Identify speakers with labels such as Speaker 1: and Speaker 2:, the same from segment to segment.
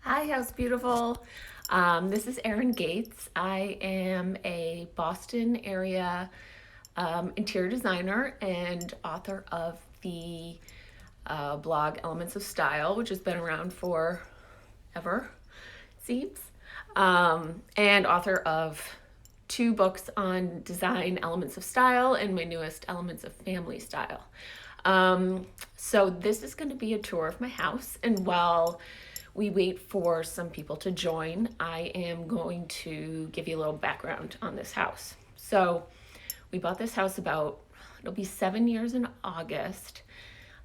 Speaker 1: Hi, House Beautiful. This is Erin Gates. I am a Boston area interior designer and author of the blog Elements of Style, which has been around for ever, it seems, and author of two books on design, Elements of Style, and my newest, Elements of Family Style. So this is going to be a tour of my house, and while we wait for some people to join, I am going to give you a little background on this house. So we bought this house it'll be 7 years in August.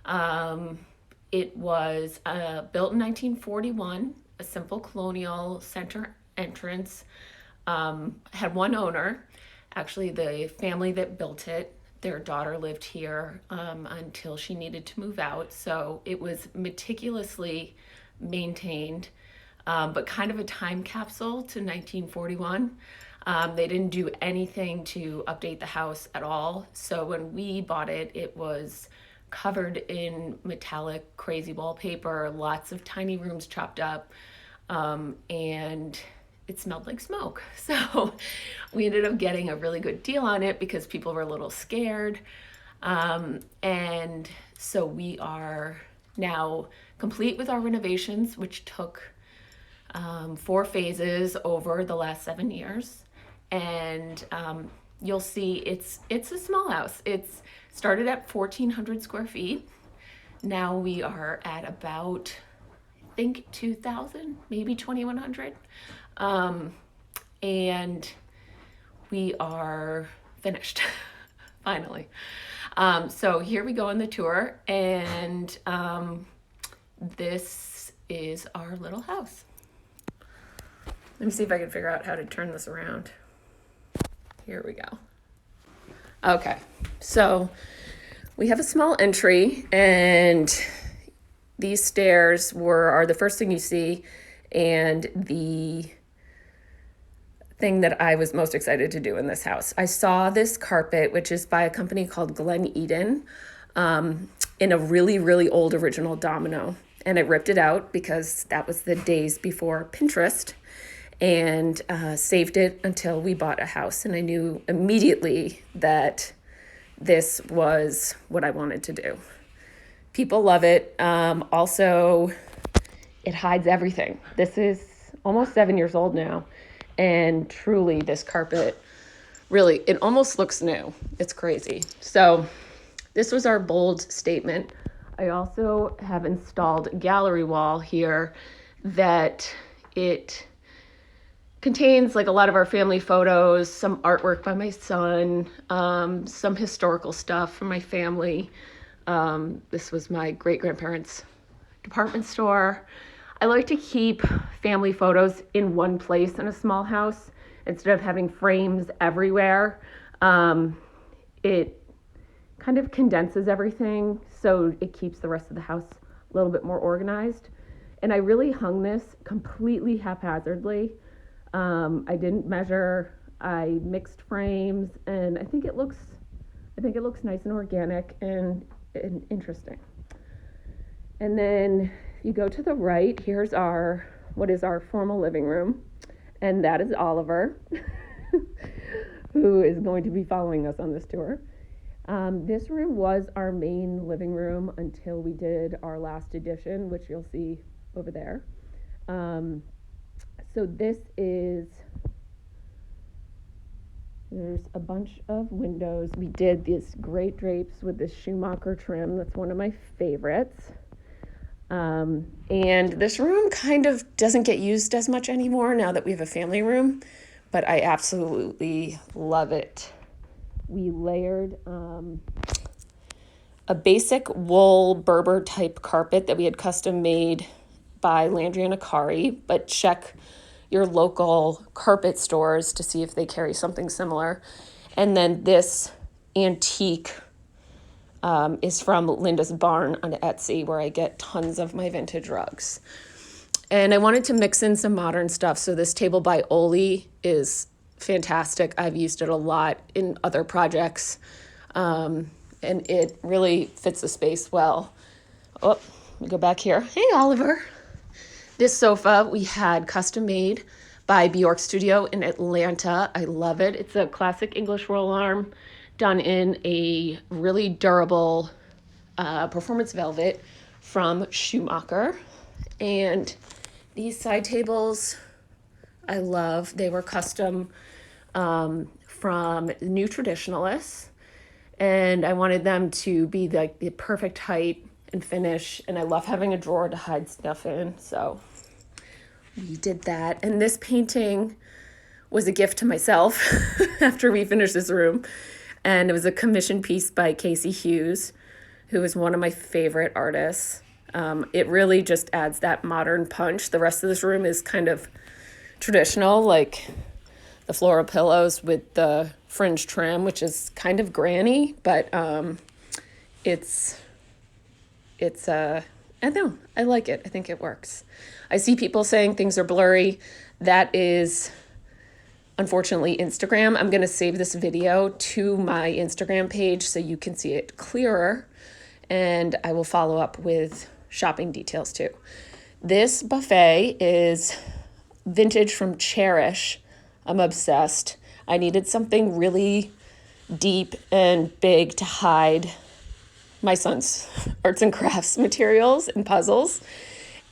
Speaker 1: It was built in 1941, a simple colonial center entrance. Had one owner. Actually, the family that built it, their daughter lived here until she needed to move out. So it was meticulously maintained, but kind of a time capsule to 1941. They didn't do anything to update the house at all. So when we bought it, it was covered in metallic crazy wallpaper, lots of tiny rooms chopped up, and it smelled like smoke. So we ended up getting a really good deal on it because people were a little scared. And so we are now complete with our renovations, which took 4 phases over the last 7 years. And you'll see it's a small house. It's started at 1,400 square feet. Now we are at about, I think, 2,000, maybe 2,100. And we are finished, finally. So here we go on the tour, and this is our little house. Let me see if I can figure out how to turn this around. Here we go. Okay, so we have a small entry, and these stairs are the first thing you see, and the thing that I was most excited to do in this house. I saw this carpet, which is by a company called Glen Eden, in a really, really old original domino. And I ripped it out because that was the days before Pinterest, and saved it until we bought a house. And I knew immediately that this was what I wanted to do. People love it. Also, it hides everything. This is almost 7 years old now. And truly, this carpet, really, it almost looks new. It's crazy. So this was our bold statement. I also have installed a gallery wall here that it contains like a lot of our family photos, some artwork by my son, some historical stuff from my family. This was my great-grandparents' department store. I like to keep family photos in one place in a small house instead of having frames everywhere. It kind of condenses everything so it keeps the rest of the house a little bit more organized. And I really hung this completely haphazardly. I didn't measure. I mixed frames, and I think it looks nice and organic and interesting. And then you go to the right, here's what is our formal living room, and that is Oliver, who is going to be following us on this tour. This room was our main living room until we did our last addition, which you'll see over there. So there's a bunch of windows. We did these great drapes with this Schumacher trim. That's one of my favorites. And this room kind of doesn't get used as much anymore now that we have a family room, but I absolutely love it. We layered a basic wool Berber type carpet that we had custom made by Landry and Akari, but check your local carpet stores to see if they carry something similar. And then this antique is from Linda's Barn on Etsy, where I get tons of my vintage rugs. And I wanted to mix in some modern stuff. So this table by Oli is fantastic. I've used it a lot in other projects. And it really fits the space well. Oh, let me go back here. Hey, Oliver. This sofa we had custom made by Bjork Studio in Atlanta. I love it. It's a classic English roll arm done in a really durable performance velvet from Schumacher. And these side tables I love. They were custom from New Traditionalists. And I wanted them to be like the perfect height and finish. And I love having a drawer to hide stuff in. So we did that. And this painting was a gift to myself after we finished this room. And it was a commission piece by Casey Hughes, who is one of my favorite artists. It really just adds that modern punch. The rest of this room is kind of traditional, like the floral pillows with the fringe trim, which is kind of granny, but it's I don't know, I like it. I think it works. I see people saying things are blurry. That is unfortunately Instagram. I'm going to save this video to my Instagram page so you can see it clearer, and I will follow up with shopping details too. This buffet is vintage from Cherish. I'm obsessed. I needed something really deep and big to hide my son's arts and crafts materials and puzzles.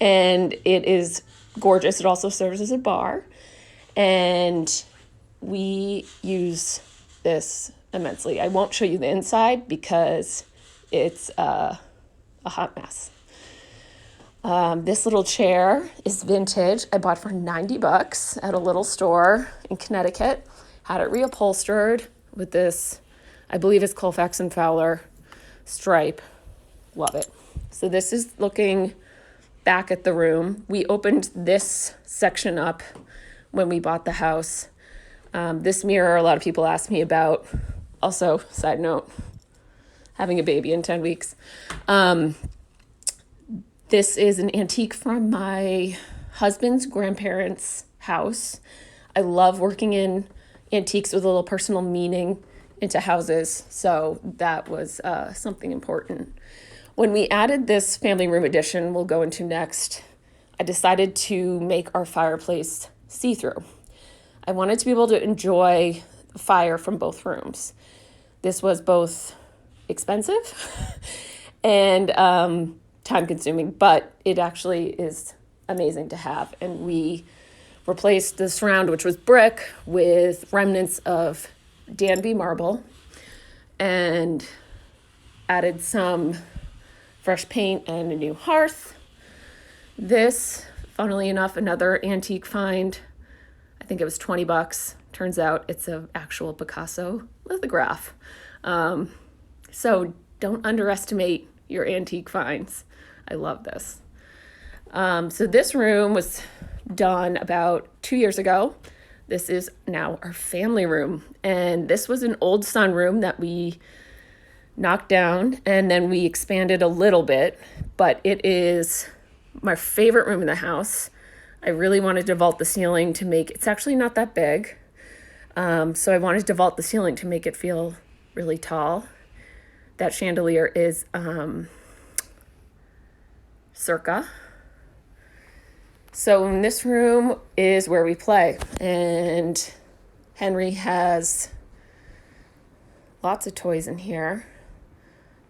Speaker 1: And it is gorgeous. It also serves as a bar. And we use this immensely. I won't show you the inside because it's a hot mess. This little chair is vintage. I bought for $90 at a little store in Connecticut. Had it reupholstered with this, I believe it's Colfax and Fowler stripe. Love it. So this is looking back at the room. We opened this section up when we bought the house. This mirror, a lot of people ask me about. Also, side note, having a baby in 10 weeks. This is an antique from my husband's grandparents' house. I love working in antiques with a little personal meaning into houses, so that was something important. When we added this family room addition we'll go into next, I decided to make our fireplace see-through. I wanted to be able to enjoy the fire from both rooms. This was both expensive and time-consuming, but it actually is amazing to have. And we replaced the surround, which was brick, with remnants of Danby marble and added some fresh paint and a new hearth. This, funnily enough, another antique find. I think it was $20. Turns out it's an actual Picasso lithograph. So don't underestimate your antique finds. I love this. So this room was done about 2 years ago. This is now our family room. And this was an old sunroom that we knocked down and then we expanded a little bit, but it is my favorite room in the house. I really wanted to vault the ceiling to make, it's actually not that big. So I wanted to vault the ceiling to make it feel really tall. That chandelier is Circa. So in this room is where we play, and Henry has lots of toys in here.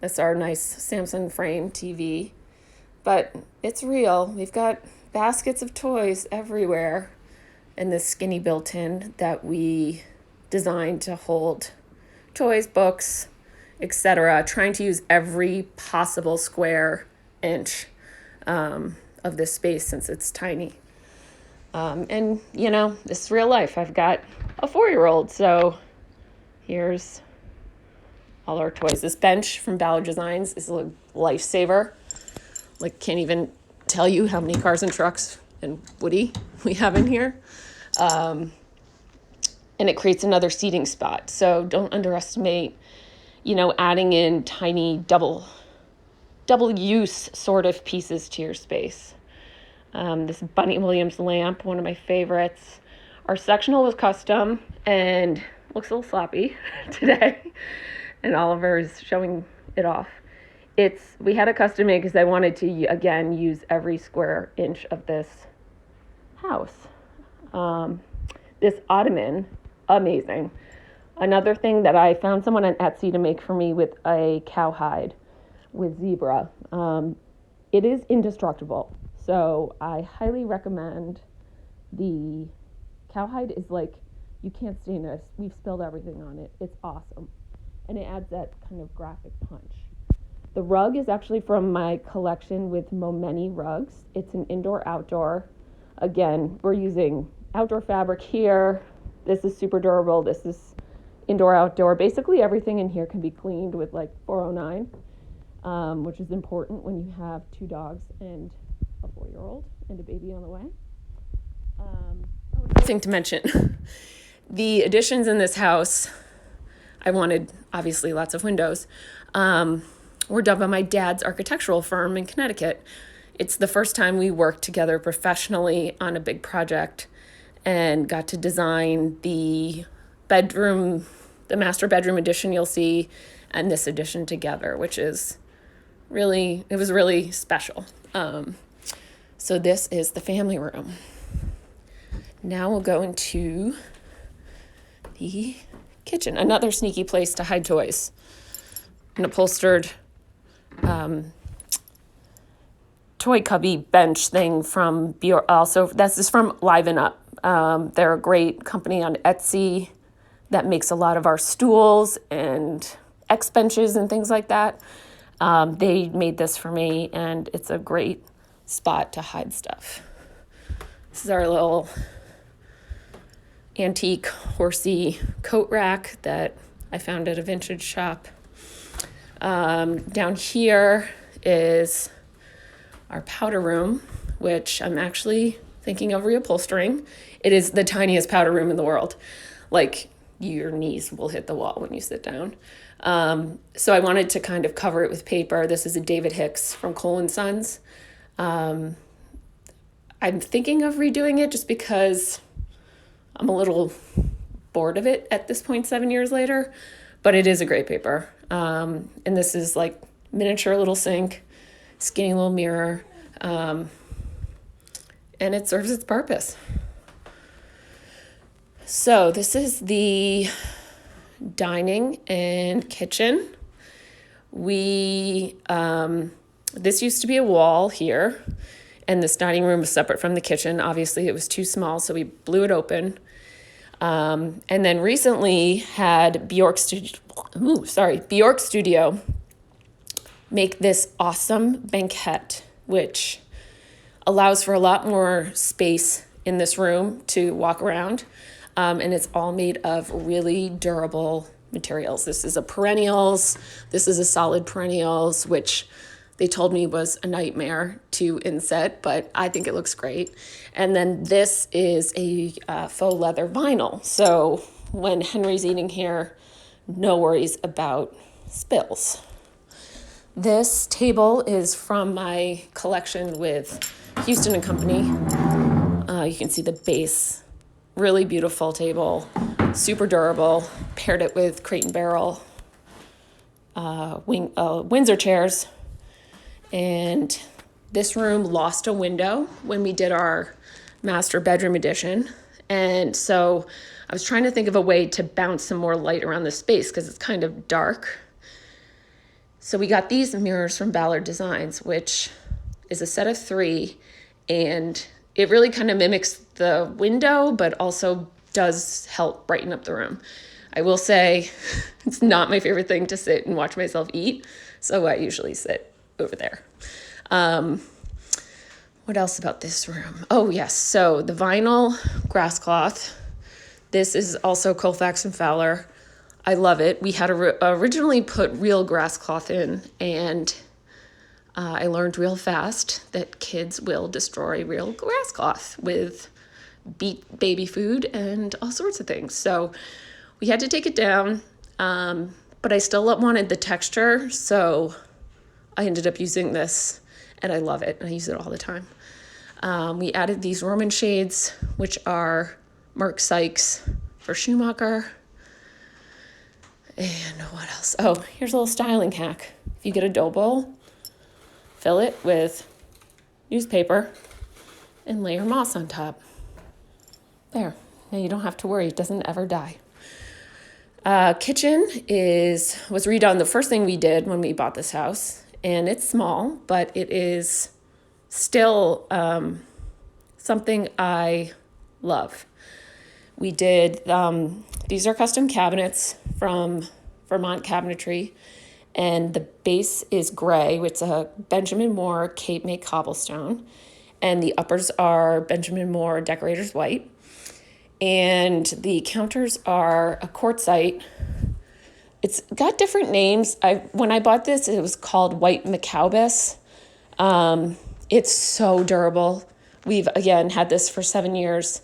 Speaker 1: That's our nice Samsung frame TV, but it's real. We've got baskets of toys everywhere, and this skinny built-in that we designed to hold toys, books, etc., trying to use every possible square inch of this space since it's tiny. And, you know, this is real life. I've got a 4-year-old, so here's all our toys. This bench from Ballard Designs is a lifesaver. Like, can't even tell you how many cars and trucks and Woody we have in here. And it creates another seating spot. So don't underestimate, you know, adding in tiny double use sort of pieces to your space. This Bunny Williams lamp, one of my favorites. Our sectional was custom and looks a little sloppy today. And Oliver is showing it off. we had it custom made because I wanted to, again, use every square inch of this house. This ottoman, amazing. Another thing that I found someone on Etsy to make for me with a cowhide with zebra. It is indestructible. So I highly recommend. The cowhide is like, you can't stain it. We've spilled everything on it. It's awesome. And it adds that kind of graphic punch. The rug is actually from my collection with Momeni rugs. It's an indoor-outdoor. Again, we're using outdoor fabric here. This is super durable. This is indoor-outdoor. Basically, everything in here can be cleaned with like 409, which is important when you have 2 dogs and a 4-year-old and a baby on the way. Another thing to mention, the additions in this house, I wanted obviously lots of windows, were done by my dad's architectural firm in Connecticut. It's the first time we worked together professionally on a big project and got to design the master bedroom addition you'll see, and this addition together, which is it was really special. So this is the family room. Now we'll go into the kitchen, another sneaky place to hide toys. An upholstered toy cubby bench thing from Bjork. Also, this is from Liven Up. They're a great company on Etsy that makes a lot of our stools and X benches and things like that. They made this for me, and it's a great spot to hide stuff. This is our little antique horsey coat rack that I found at a vintage shop. Down here is our powder room, which I'm actually thinking of reupholstering. It is the tiniest powder room in the world. Like, your knees will hit the wall when you sit down. So I wanted to kind of cover it with paper. This is a David Hicks from Cole & Sons. I'm thinking of redoing it just because I'm a little bored of it at this point 7 years later, but it is a great paper. And this is like miniature little sink, skinny little mirror, and it serves its purpose. So this is the dining and kitchen. This used to be a wall here, and this dining room was separate from the kitchen. Obviously, it was too small, so we blew it open. And then recently had Bjork Studio make this awesome banquette, which allows for a lot more space in this room to walk around. And it's all made of really durable materials. This is a perennials. This is a solid perennials, which they told me was a nightmare to inset, but I think it looks great. And then this is a faux leather vinyl. So when Henry's eating here, no worries about spills. This table is from my collection with Houston and Company. You can see the base. Really beautiful table, super durable. Paired it with Crate and Barrel Windsor chairs. And this room lost a window when we did our master bedroom addition. And so I was trying to think of a way to bounce some more light around the space because it's kind of dark. So we got these mirrors from Ballard Designs, which is a set of 3, and it really kind of mimics the window, but also does help brighten up the room. I will say it's not my favorite thing to sit and watch myself eat, so I usually sit over there. What else about this room? Oh, yes. So the vinyl grass cloth. This is also Colfax and Fowler. I love it. We had originally put real grass cloth in, and I learned real fast that kids will destroy real grass cloth with baby food and all sorts of things. So we had to take it down, but I still wanted the texture, so I ended up using this, and I love it. I use it all the time. We added these Roman shades, which are Mark Sykes for Schumacher. And what else? Oh, here's a little styling hack. If you get a dough bowl, fill it with newspaper and layer moss on top. There. Now you don't have to worry. It doesn't ever die. Kitchen was redone. The first thing we did when we bought this house, and it's small, but it is still something I love. We did, these are custom cabinets from Vermont Cabinetry, and the base is gray, which is a Benjamin Moore Cape May cobblestone, and the uppers are Benjamin Moore Decorator's White, and the counters are a quartzite. It's got different names. When I bought this, it was called White Macabus. It's so durable. We've, again, had this for 7 years,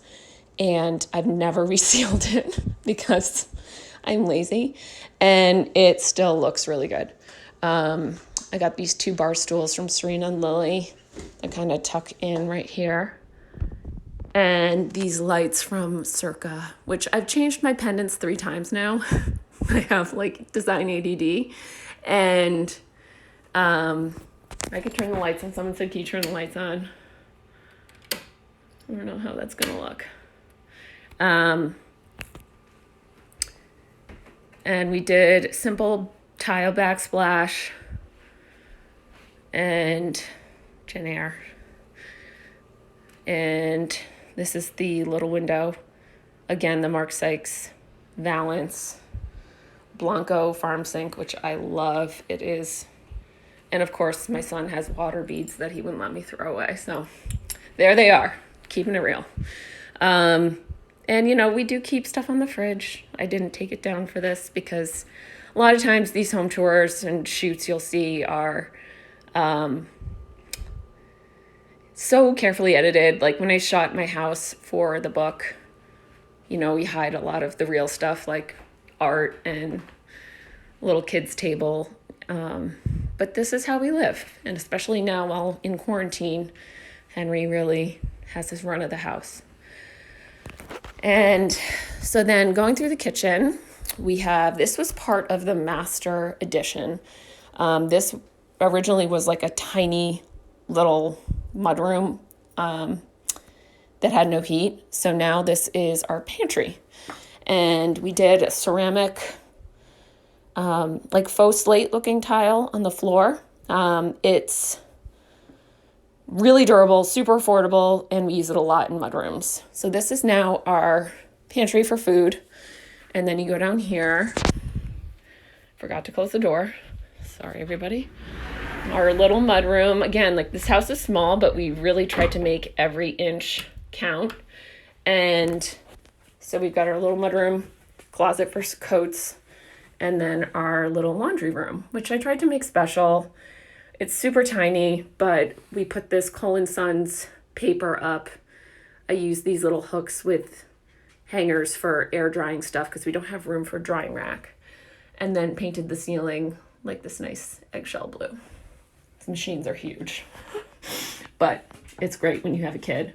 Speaker 1: and I've never resealed it because I'm lazy, and it still looks really good. I got these 2 bar stools from Serena and Lily. I kind of tuck in right here. And these lights from Circa, which I've changed my pendants 3 times now. I have like design ADD, and I could turn the lights on. Someone said, can you turn the lights on? I don't know how that's going to look. And we did simple tile backsplash and Jennair. And this is the little window. Again, the Mark Sykes Valance Blanco farm sink, which I love. It is. And of course, my son has water beads that he wouldn't let me throw away. So there they are, keeping it real. And, we do keep stuff on the fridge. I didn't take it down for this because a lot of times these home tours and shoots you'll see are so carefully edited. Like when I shot my house for the book, we hide a lot of the real stuff like art and little kids' table. But this is how we live. And especially now while in quarantine, Henry really has his run of the house. And so then going through the kitchen, this was part of the master edition. This originally was like a tiny little mudroom that had no heat. So now this is our pantry. And we did a ceramic, like faux slate looking tile on the floor. It's really durable, super affordable, and we use it a lot in mudrooms. So this is now our pantry for food. And then you go down here. Forgot to close the door. Sorry, everybody. Our little mudroom. Again, like this house is small, but we really tried to make every inch count. And so we've got our little mudroom, closet for coats, and then our little laundry room, which I tried to make special. It's super tiny, but we put this Cole & Sons paper up. I use these little hooks with hangers for air drying stuff because we don't have room for a drying rack. And then painted the ceiling like this nice eggshell blue. These machines are huge, but it's great when you have a kid.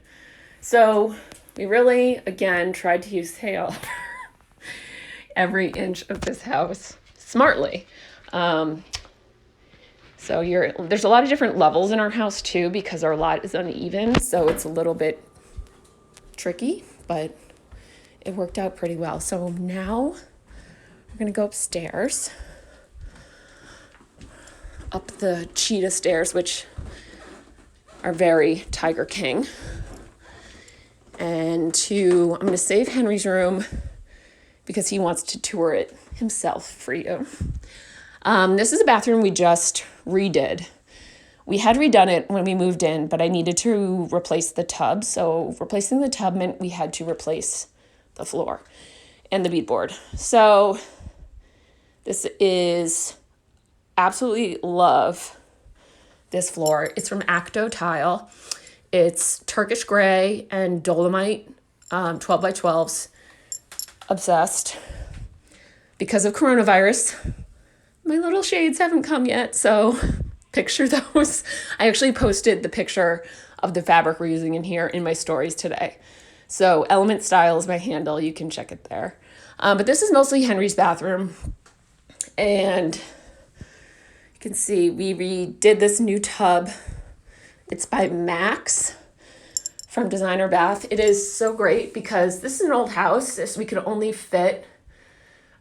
Speaker 1: So we really, again, tried to use every inch of this house smartly. So there's a lot of different levels in our house too, because our lot is uneven. So it's a little bit tricky, but it worked out pretty well. So now we're going to go upstairs, up the cheetah stairs, which are very Tiger King. And I'm going to save Henry's room because he wants to tour it himself for you. This is a bathroom we just redid. We had redone it when we moved in, but I needed to replace the tub. So replacing the tub meant we had to replace the floor and the beadboard. So this is absolutely love this floor. It's from Acto Tile. It's Turkish gray and dolomite, 12 by 12s. Obsessed. Because of coronavirus, my little shades haven't come yet, so picture those. I actually posted the picture of the fabric we're using in here in my stories today. So Element Style is my handle. You can check it there. But this is mostly Henry's bathroom. And you can see we redid this new tub. It's by Max from Designer Bath. It is so great because this is an old house, so we could only fit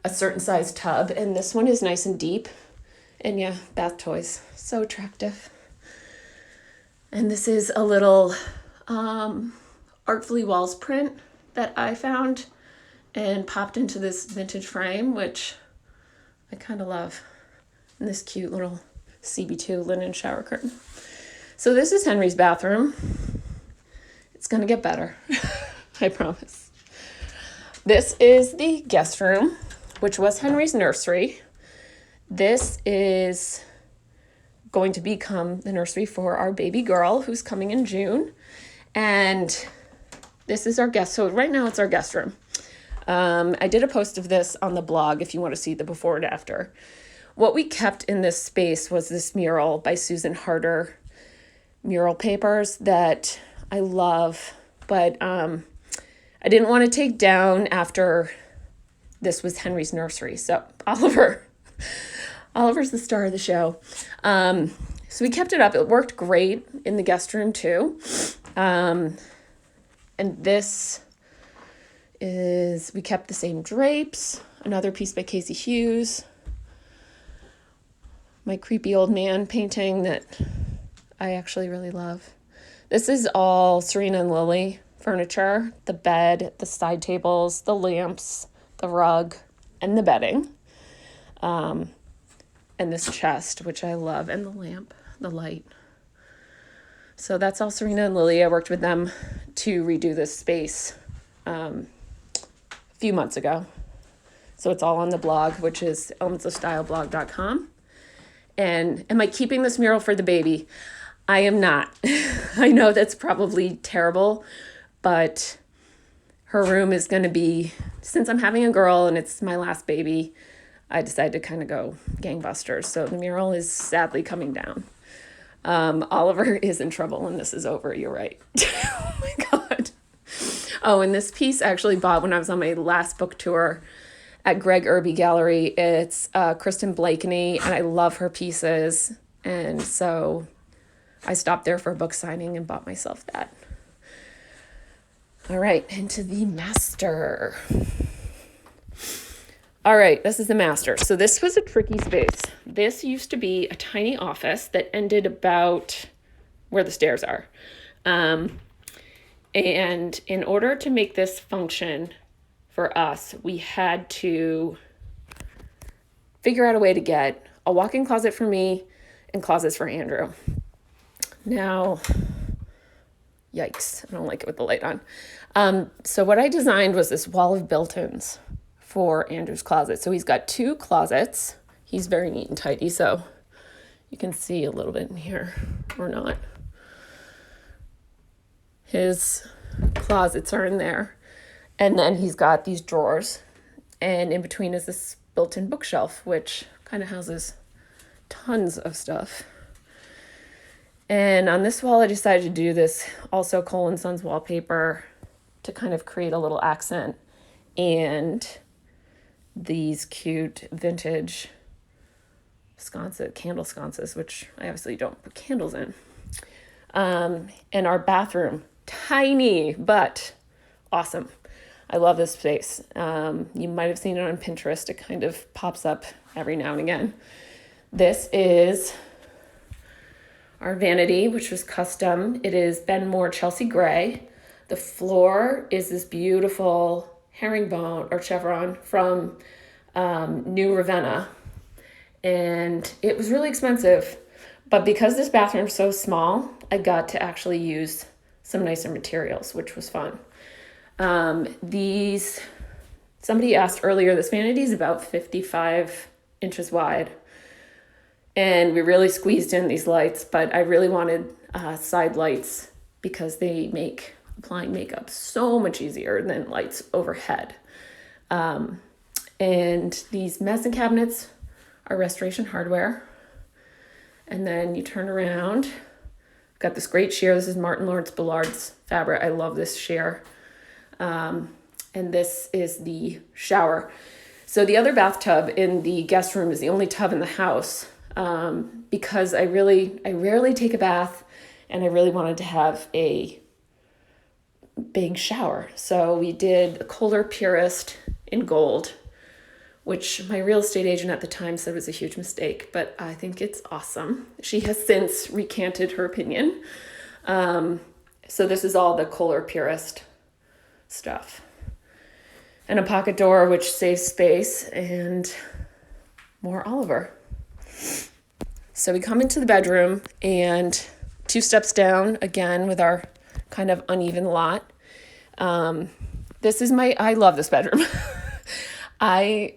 Speaker 1: a certain size tub, and this one is nice and deep. And yeah, bath toys, so attractive. And this is a little Artfully Walls print that I found and popped into this vintage frame, which I kind of love. And this cute little CB2 linen shower curtain. So this is Henry's bathroom. It's gonna get better, I promise. This is the guest room, which was Henry's nursery. This is going to become the nursery for our baby girl who's coming in June. And this is our guest. So right now it's our guest room. I did a post of this on the blog if you want to see the before and after. What we kept in this space was this mural by Susan Harder mural papers that I love, but I didn't want to take down after this was Henry's nursery. So Oliver's the star of the show. So we kept it up. It worked great in the guest room too. And this is, we kept the same drapes, another piece by Casey Hughes, my creepy old man painting that I actually really love. This is all Serena and Lily furniture, the bed, the side tables, the lamps, the rug, and the bedding. And this chest, which I love, and the lamp, the light. So that's all Serena and Lily. I worked with them to redo this space a few months ago. So it's all on the blog, which is elementsofstyleblog.com. And am I keeping this mural for the baby? I am not. I know that's probably terrible, but her room is going to be, since I'm having a girl and it's my last baby, I decided to kind of go gangbusters. So the mural is sadly coming down. Oliver is in trouble when this is over. You're right. Oh my God. Oh, and this piece I actually bought when I was on my last book tour at Greg Irby Gallery. It's Kristen Blakeney, and I love her pieces. And so I stopped there for a book signing and bought myself that. All right, into the master. All right, this is the master. So this was a tricky space. This used to be a tiny office that ended about where the stairs are. And in order to make this function for us, we had to figure out a way to get a walk-in closet for me and closets for Andrew. Now, yikes, I don't like it with the light on. So what I designed was this wall of built-ins for Andrew's closet. So he's got 2 closets. He's very neat and tidy, so you can see a little bit in here or not. His closets are in there. And then he's got these drawers. And in between is this built-in bookshelf, which kind of houses tons of stuff. And on this wall, I decided to do this also Cole & Sons wallpaper to kind of create a little accent. And these cute vintage candle sconces, which I obviously don't put candles in. And our bathroom, tiny, but awesome. I love this space. You might have seen it on Pinterest. It kind of pops up every now and again. This is our vanity, which was custom. It is Ben Moore Chelsea Gray. The floor is this beautiful herringbone or chevron from New Ravenna. And it was really expensive, but because this bathroom's so small, I got to actually use some nicer materials, which was fun. Somebody asked earlier, this vanity is about 55 inches wide. And we really squeezed in these lights, but I really wanted side lights because they make applying makeup so much easier than lights overhead. And these medicine cabinets are Restoration Hardware. And then you turn around, got this great sheer. This is Martin Lawrence Bullard's fabric. I love this sheer. And this is the shower. So the other bathtub in the guest room is the only tub in the house, because I rarely take a bath, and I really wanted to have a big shower. So we did a Kohler Purist in gold, which my real estate agent at the time said was a huge mistake, but I think it's awesome. She has since recanted her opinion. So this is all the Kohler Purist stuff. And a pocket door, which saves space, and more Oliver. So we come into the bedroom, and 2 steps down, again, with our kind of uneven lot. I love this bedroom.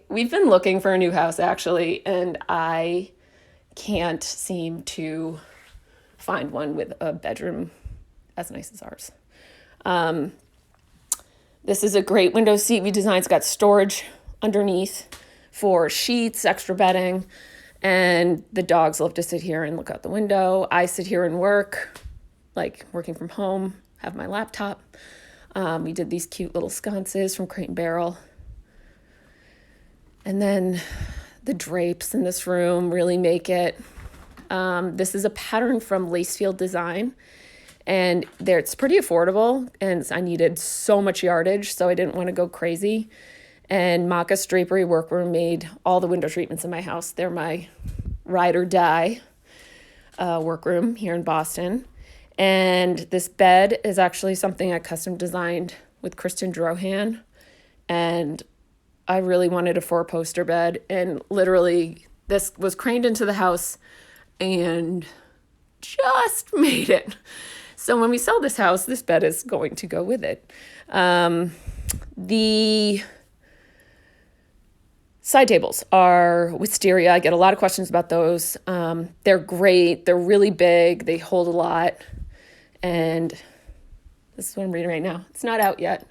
Speaker 1: We've been looking for a new house, actually, and I can't seem to find one with a bedroom as nice as ours. This is a great window seat we designed. It's got storage underneath for sheets, extra bedding, and the dogs love to sit here and look out the window. I sit here and work, like working from home, have my laptop. We did these cute little sconces from Crate and Barrel. And then the drapes in this room really make it. This is a pattern from Lacefield Design. And it's pretty affordable, and I needed so much yardage, so I didn't want to go crazy. And Macas Drapery Workroom made all the window treatments in my house. They're my ride or die workroom here in Boston. And this bed is actually something I custom designed with Kristen Drohan. And I really wanted a 4-poster bed. And literally, this was craned into the house and just made it. So when we sell this house, this bed is going to go with it. The side tables are wisteria. I get a lot of questions about those. They're great. They're really big. They hold a lot. And this is what I'm reading right now. It's not out yet.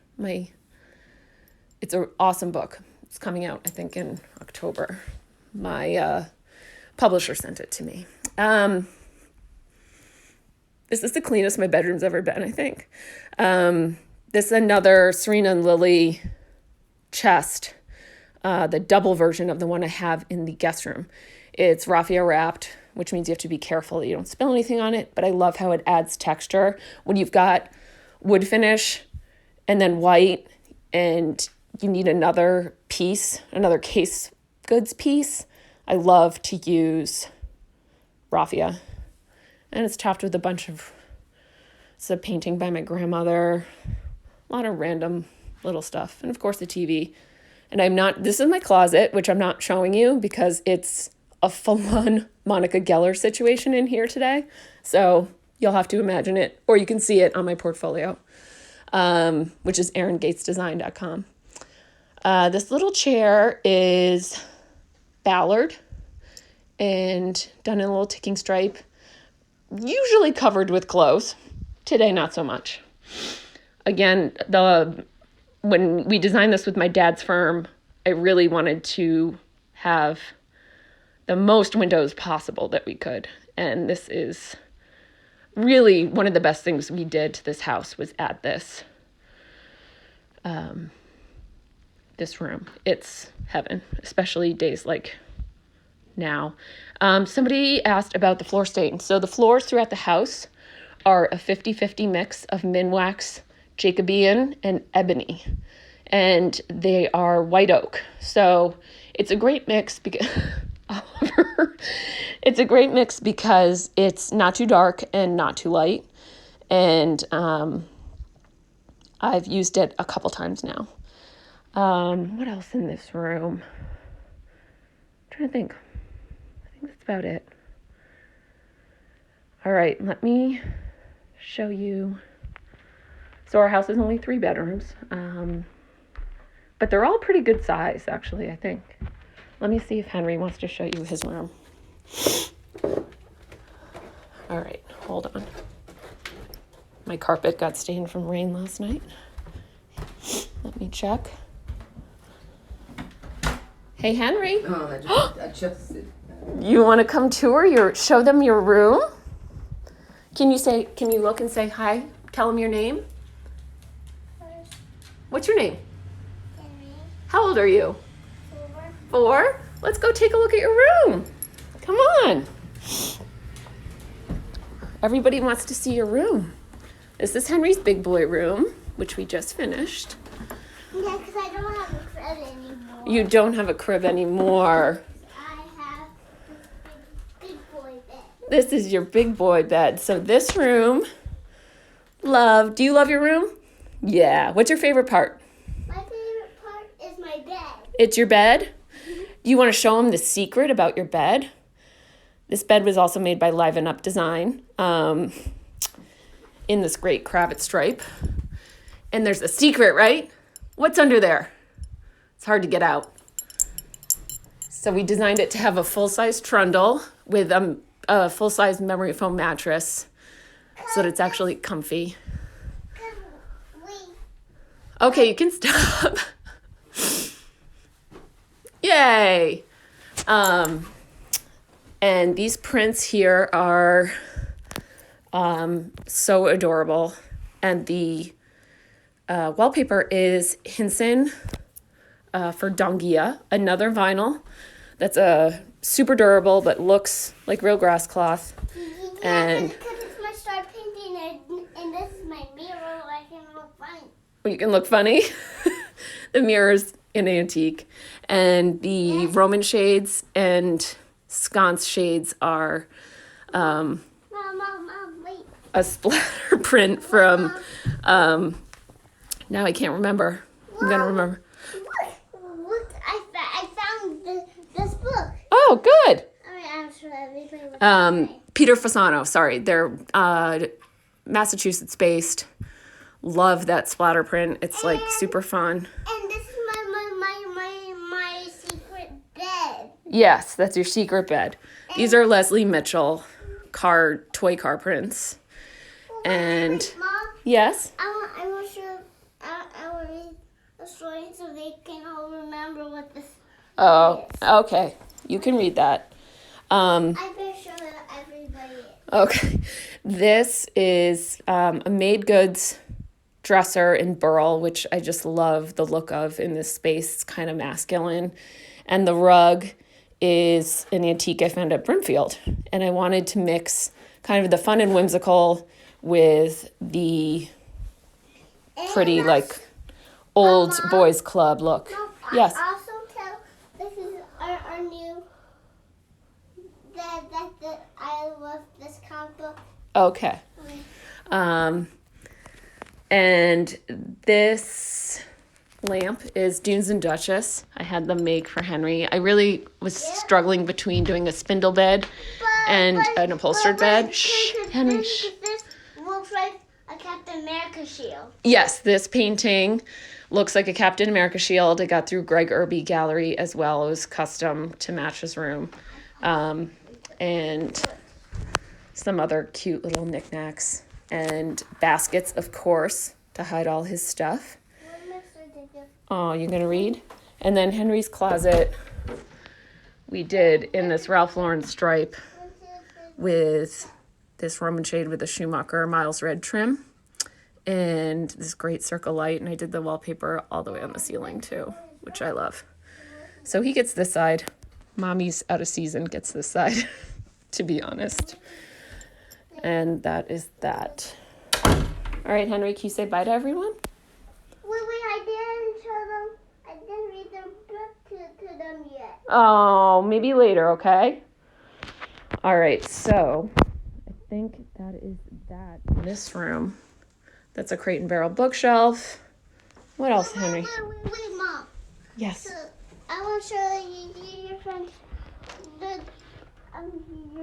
Speaker 1: It's an awesome book. It's coming out, I think, in October. My publisher sent it to me. This is the cleanest my bedroom's ever been, I think. This is another Serena and Lily chest, the double version of the one I have in the guest room. It's raffia wrapped, which means you have to be careful that you don't spill anything on it, but I love how it adds texture. When you've got wood finish and then white, and you need another piece, another case goods piece, I love to use raffia. And it's topped with it's a painting by my grandmother, a lot of random little stuff. And of course the TV. And this is my closet, which I'm not showing you because it's a full-on Monica Geller situation in here today. So you'll have to imagine it, or you can see it on my portfolio, which is eringatesdesign.com. This little chair is Ballard and done in a little ticking stripe. Usually covered with clothes. Today, not so much. Again, when we designed this with my dad's firm, I really wanted to have the most windows possible that we could. And this is really one of the best things we did to this house was add this room. It's heaven, especially days like now. Somebody asked about the floor stain. So the floors throughout the house are a 50-50 mix of Minwax, Jacobean, and ebony. And they are white oak. So it's a great mix because it's a great mix because it's not too dark and not too light. And I've used it a couple times now. What else in this room? I'm trying to think. I think that's about it. All right, let me show you. So our house is only 3 bedrooms, but they're all pretty good size, actually, I think. Let me see if Henry wants to show you his room. All right, hold on. My carpet got stained from rain last night. Let me check. Hey, Henry.
Speaker 2: Oh, I just
Speaker 1: You want to come tour show them your room? Can you look and say hi? Tell them your name. What's your name?
Speaker 3: Henry,
Speaker 1: How old are you?
Speaker 3: 4,
Speaker 1: 4. Let's go take a look at your room. Come on. Everybody wants to see your room. This is Henry's big boy room, which we just finished.
Speaker 2: Yeah, because I don't have a crib anymore.
Speaker 1: You don't have a crib anymore.
Speaker 2: I have this big boy bed.
Speaker 1: This is your big boy bed. So this room, do you love your room? Yeah. What's your favorite part?
Speaker 2: My favorite part is my bed.
Speaker 1: It's your bed? Do you want to show them the secret about your bed? This bed was also made by Liven Up Design in this great cravat stripe. And there's a secret, right? What's under there? It's hard to get out. So we designed it to have a full-size trundle with a full-size memory foam mattress so that it's actually comfy. Okay, you can stop. Yay! And these prints here are so adorable. And the wallpaper is Hinson for Dongia, another vinyl that's super durable but looks like real grass cloth.
Speaker 2: Yeah, because it's my start painting and this is my mirror, I can look funny.
Speaker 1: You can look funny. The mirror's an antique. And the Roman shades and sconce shades are
Speaker 2: Mom, wait.
Speaker 1: a splatter print from, now I can't remember. I'm going to remember.
Speaker 2: Look, I found this book.
Speaker 1: Oh, good.
Speaker 2: I mean, I'm sure everybody would
Speaker 1: Peter Fasano, sorry. They're Massachusetts based. Love that splatter print. It's like super fun.
Speaker 2: And this is my secret bed.
Speaker 1: Yes, that's your secret bed. These are Leslie Mitchell toy car prints. And
Speaker 2: Mom,
Speaker 1: yes,
Speaker 2: I want to show I want to read a story so they can all remember what this
Speaker 1: oh,
Speaker 2: is.
Speaker 1: okay. You can read that.
Speaker 2: I better show everybody it.
Speaker 1: Okay. This is a made goods dresser in burl, which I just love the look of in this space. It's kind of masculine. And the rug is an antique I found at Brimfield. And I wanted to mix kind of the fun and whimsical with the pretty, like, old
Speaker 2: Mom,
Speaker 1: boys club look.
Speaker 2: Mom,
Speaker 1: Yes.
Speaker 2: I also tell this is our new that I love this comic book.
Speaker 1: Okay. And this lamp is Dunes and Duchess. I had them make for Henry. I really was struggling between doing a spindle bed and an upholstered bed. Shh, Henry, shh.
Speaker 2: This looks like a Captain America shield.
Speaker 1: Yes, this painting looks like a Captain America shield. It got through Greg Irby Gallery as well. It was custom to match his room. And some other cute little knickknacks. And baskets, of course, to hide all his stuff. Oh, you're going to read? And then Henry's closet, we did in this Ralph Lauren stripe with this Roman shade with a Schumacher Miles Red trim. And this great circle light. And I did the wallpaper all the way on the ceiling, too, which I love. So he gets this side. Mommy's out of season gets this side, to be honest. And that is that. All right, Henry, can you say bye to everyone?
Speaker 2: Wait, I didn't show them. I didn't read the book to them yet.
Speaker 1: Oh, maybe later, okay? All right, so I think that is that in this room. That's a Crate and Barrel bookshelf. What else, Henry?
Speaker 2: Wait, Mom.
Speaker 1: Yes.
Speaker 2: So, I want to show you your friend your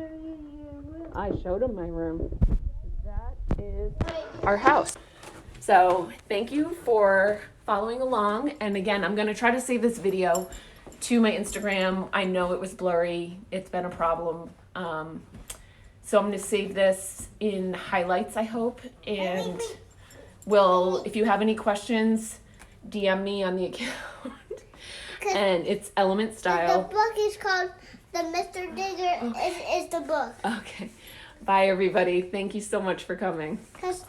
Speaker 2: room.
Speaker 1: I showed him my room. That is our house. So thank you for following along. And again, I'm going to try to save this video to my Instagram. I know it was blurry. It's been a problem. So I'm going to save this in highlights, I hope. And if you have any questions, DM me on the account. And it's Element Style.
Speaker 2: The book is called The Mr. Digger is the book.
Speaker 1: Okay. Bye, everybody. Thank you so much for coming.
Speaker 2: 'Cause